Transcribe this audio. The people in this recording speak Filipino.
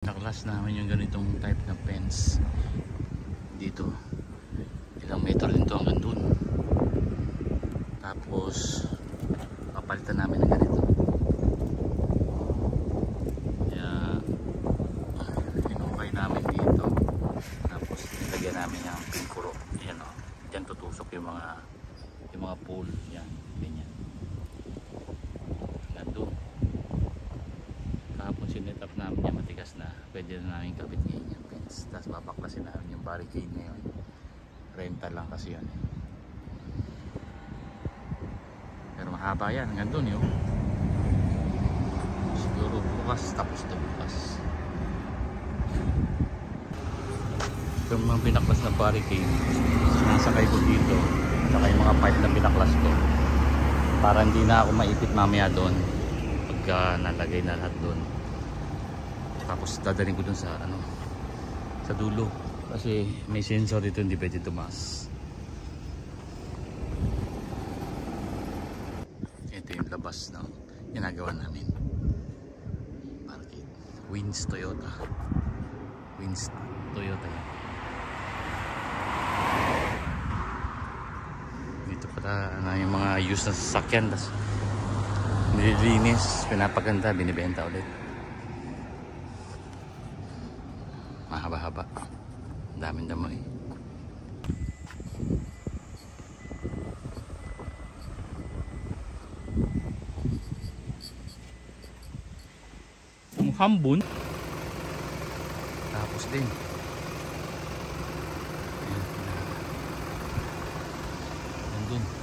Naklas namin yung ganitong type na fence dito. Ilang metro din to hanggang dun. Tapos papalitan namin ng ganito. Kaya hinukay namin dito. Tapos nilagyan namin yung pinkuro. Ayan o. Diyan tutusok yung mga pole. Yan. Ganyan. Hanggang dun. Tapos sinetap namin yung matigas na. Pwede na namin kabit ngayon yung fence. Tapos babaklasin namin yung barricade na yun. Rental lang kasi yun. Pero mahaba yan. Hanggang dun yun. Siguro bukas. Tapos to bukas. Yung mga binaklas na barricade, sinasakay ko dito. Saka yung mga pipe na binaklas ko. Para hindi na ako maipit mamaya doon. Pagka nalagay na lahat doon. Tapos dadalhin ko dun sa sa dulo kasi may sensor dito, hindi pwede tumaas. Ito yung labas na ginagawa namin. Parking Wins Toyota yan. Dito pala yung mga used na sasakyan, tas nililinis, pinapaganda, binibenta ulit. Mahaba-haba. Daming damo eh. Hambun. Tapos din. Nandun.